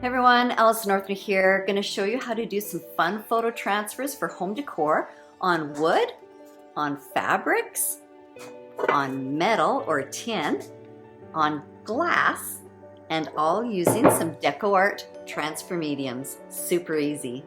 Hey everyone, Allison Orthner here. Going to show you how to do some fun photo transfers for home decor on wood, on fabrics, on metal or tin, on glass, and all using some DecoArt transfer mediums. Super easy.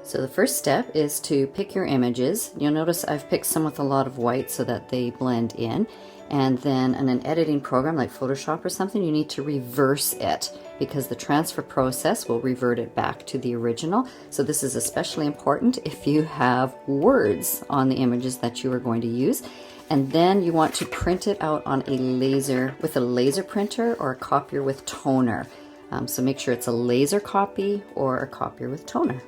So the first step is to pick your images. You'll notice I've picked some with a lot of white so that they blend in. And then in an editing program like Photoshop or something, you need to reverse it because the transfer process will revert it back to the original. So this is especially important if you have words on the images that you are going to use. And then you want to print it out on a laser, with a laser printer or a copier with toner. So make sure it's a laser copy or a copier with toner.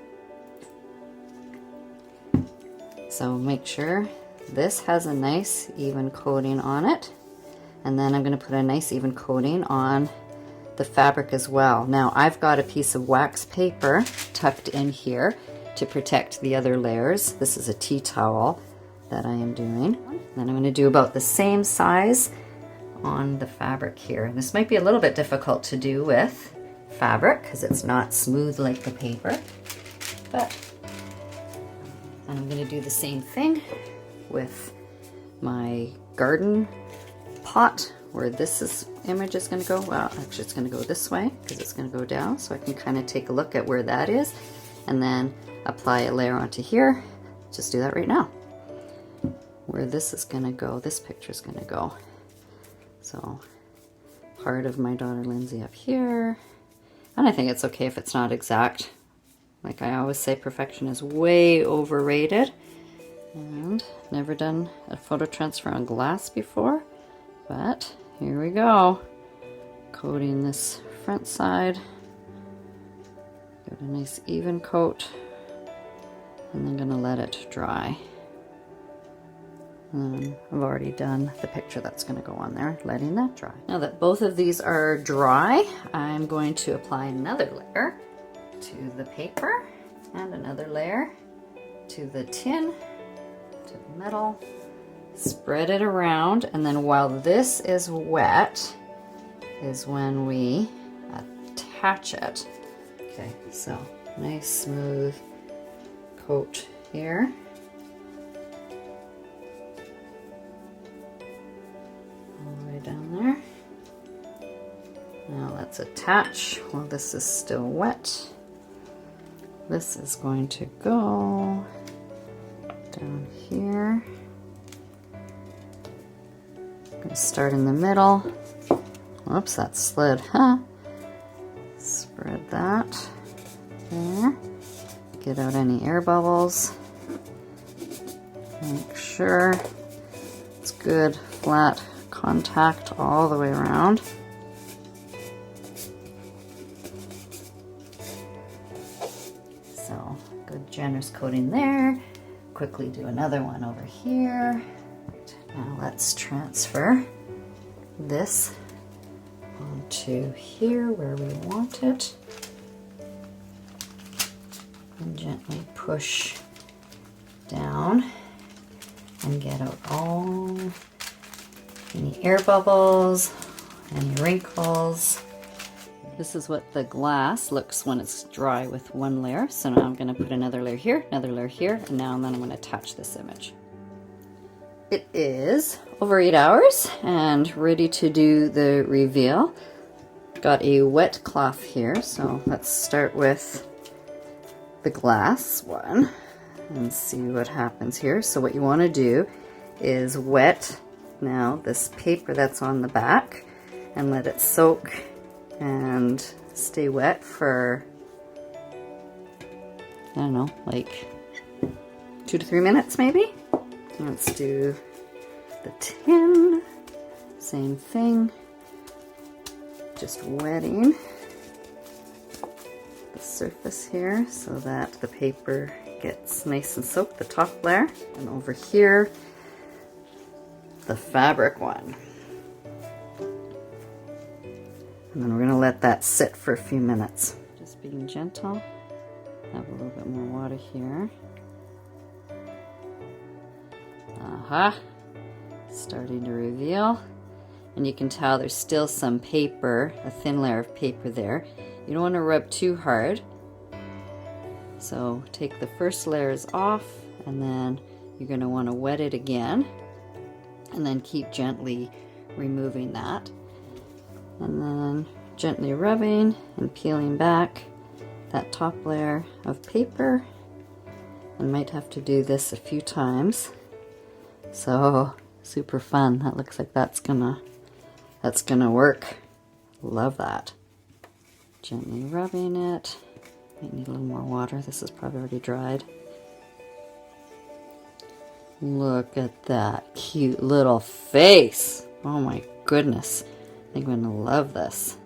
So make sure this has a nice even coating on it, and then I'm going to put a nice even coating on the fabric as well. Now I've got a piece of wax paper tucked in here to protect the other layers. This is a tea towel that I am doing. Then I'm going to do about the same size on the fabric here. This might be a little bit difficult to do with fabric because it's not smooth like the paper, but I'm going to do the same thing with my garden pot where image is going to go. Well, actually it's going to go this way because it's going to go down, so I can kind of take a look at where that is and then apply a layer onto here. Just do that right now. Where this is going to go, this picture is going to go. So part of my daughter Lindsay up here, and I think it's okay if it's not exact. Like I always say, perfection is way overrated. And never done a photo transfer on glass before, but here we go. Coating this front side. Give it a nice even coat, and then gonna let it dry. And I've already done the picture that's gonna go on there, letting that dry. Now that both of these are dry, I'm going to apply another layer to the paper and another layer to the tin, to the metal, spread it around, and then while this is wet is when we attach it. Okay, so nice smooth coat here. All the way down there. Now let's attach while this is still wet. This is going to go down here. I'm going to start in the middle. Whoops, that slid, huh? Spread that there. Get out any air bubbles. Make sure it's good flat contact all the way around. So good generous coating there. Quickly do another one over here. Now let's transfer this onto here where we want it. And gently push down and get out all any air bubbles, any wrinkles. This is what the glass looks when it's dry with one layer. So now I'm going to put another layer here, and now and then I'm going to attach this image. It is over 8 hours and ready to do the reveal. Got a wet cloth here, so let's start with the glass one and see what happens here. So what you want to do is wet now this paper that's on the back and let it soak and stay wet for, I don't know, like 2 to 3 minutes maybe. Let's do the tin, same thing, just wetting the surface here so that the paper gets nice and soaked, the top layer, and over here, the fabric one. And then we're going to let that sit for a few minutes. Just being gentle. Have a little bit more water here. Aha! Starting to reveal. and you can tell there's still some paper, a thin layer of paper there. You don't want to rub too hard. So take the first layers off, and then you're going to want to wet it again, and then keep gently removing that. And then gently rubbing and peeling back that top layer of paper. I might have to do this a few times. So super fun. That looks like that's gonna work. Love that. Gently rubbing it. Might need a little more water. This is probably already dried. Look at that cute little face. Oh my goodness. I think I'm gonna love this.